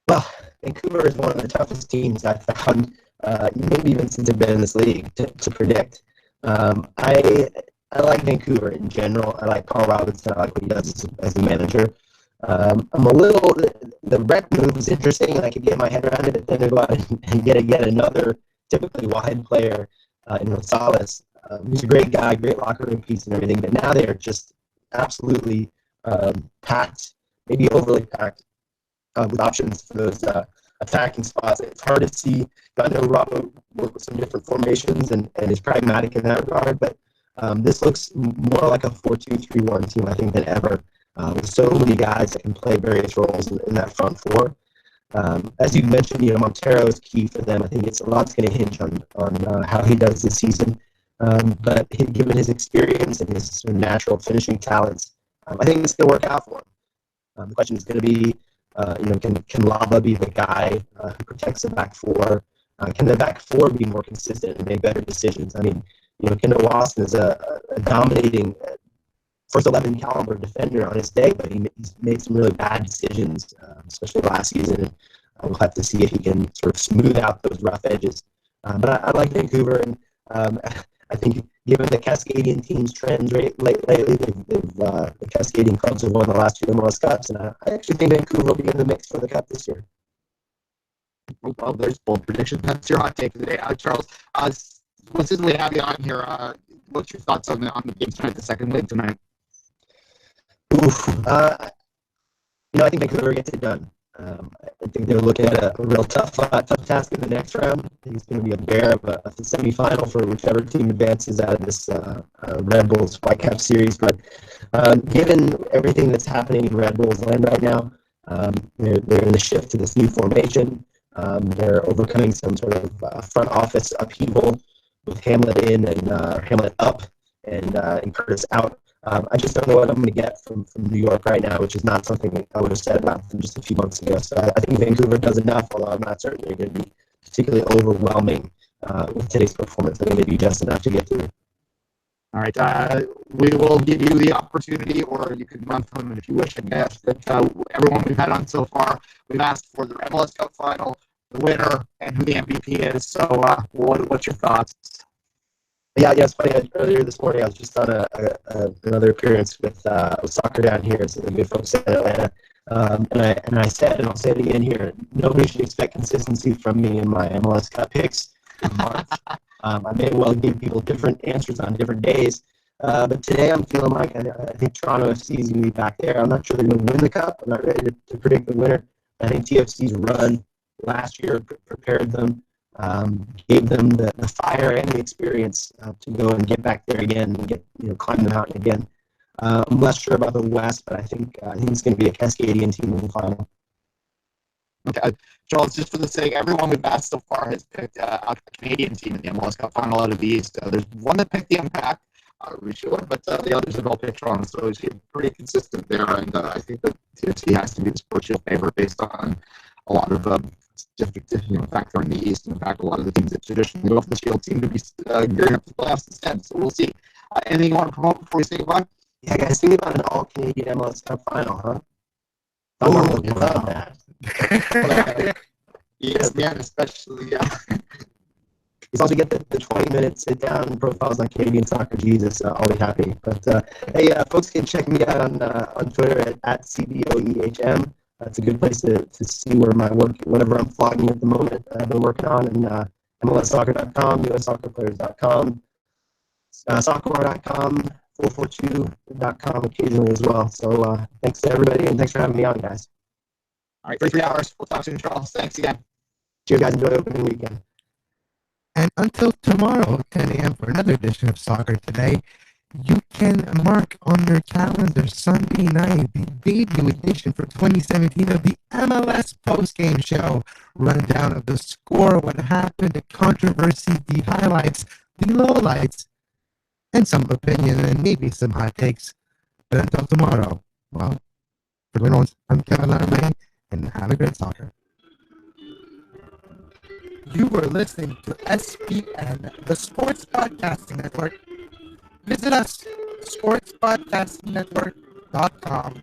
Well, Vancouver is one of the toughest teams I've found, maybe even since I've been in this league, to predict. I like Vancouver in general. I like Paul Robinson. I like what he does as a manager. I'm a little, the Breck move was interesting, and I could get my head around it, but then to go out and get yet another typically wide player in Rosales. He's a great guy, great locker room piece and everything, but now they are just absolutely packed, maybe overly packed with options for those attacking spots. It's hard to see. I know Rob work with some different formations and is pragmatic in that regard, but this looks more like a 4-2-3-1 team, I think, than ever, with so many guys that can play various roles in that front four. As you mentioned, Montero is key for them. I think a lot's going to hinge on how he does this season. But given his experience and his sort of natural finishing talents, I think it's going to work out for him. The question is going to be, can Lava be the guy who protects the back four? Can the back four be more consistent and make better decisions? I mean, Kendall Wasson is a dominating first 11 caliber defender on his day, but he's made some really bad decisions, especially last season. And we'll have to see if he can sort of smooth out those rough edges. But I like Vancouver, and I think given the Cascadian team's trends lately, the Cascadian clubs have won the last two MLS Cups, and I actually think Vancouver will be in the mix for the Cup this year. Well, there's bold prediction. That's your hot take for the day. Charles, consistently have you on here. What's your thoughts on the game tonight, the second leg tonight? Oof. I think Vancouver gets it done. I think they're looking at a real tough task in the next round. I think it's going to be a bear of a semifinal for whichever team advances out of this Red Bulls Whitecaps series. But given everything that's happening in Red Bulls land right now, they're in the shift to this new formation. They're overcoming some sort of front office upheaval with Hamlet in and Hamlet up and Curtis out. I just don't know what I'm going to get from New York right now, which is not something I would have said about them just a few months ago. So I think Vancouver does enough, although I'm not certain they're going to be particularly overwhelming with today's performance. I think they do just enough to get through. All right, we will give you the opportunity, or you can run from it if you wish, I guess, that everyone we've had on so far, we've asked for the MLS Cup final, the winner, and who the MVP is. So what's your thoughts? Yeah, it's funny. Earlier this morning, I was just on another appearance with soccer down here, so the good folks in Atlanta. And I said, and I'll say it again here, nobody should expect consistency from me in my MLS Cup picks in March. I may well give people different answers on different days, but today I'm feeling like I think Toronto FC is going to be back there. I'm not sure they're going to win the Cup. I'm not ready to predict the winner. I think TFC's run last year prepared them. Gave them the fire and the experience to go and get back there again and climb the mountain again. I'm less sure about the West, but I think it's going to be a Cascadian team in the final. Okay, Charles, just for the sake, everyone we've asked so far has picked a Canadian team in the MLS Cup final out of the East. There's one that picked the Impact, but the others have all picked Toronto, so it's pretty consistent there. And I think that TFC has to be the Sports Shield favorite based on a lot of factor in the East. In fact, a lot of the teams that traditionally go off the Shield seem to be gearing up to playoffs instead. So we'll see. Anything you want to promote before we say goodbye? Yeah, guys, think about an all-Canadian MLS Cup final, huh? I would love that. ESPN especially, yeah. You also get the 20-minute sit-down profiles on Canadian Soccer Jesus. I'll be happy. But hey, folks can check me out on Twitter at CBOEHM. That's a good place to see where my work, whatever I'm flogging at the moment, I've been working on, and MLSsoccer.com, USSoccerplayers.com, Soccer.com, 442.com occasionally as well. So thanks to everybody, and thanks for having me on, guys. All right, for 3 hours. We'll talk soon, Charles. Thanks again. Cheers, guys. Enjoy the opening weekend. And until tomorrow, 10 a.m. for another edition of Soccer Today, you can mark on your calendar Sunday night the debut edition for 2017 of the MLS postgame show. Rundown of the score, what happened, the controversy, the highlights, the lowlights, and some opinion and maybe some hot takes. But until tomorrow, well, for Duane, I'm Kevin Laramee, and have a great soccer. You were listening to SPN, the Sports Podcasting Network. Visit us, sportspodcastingnetwork.com.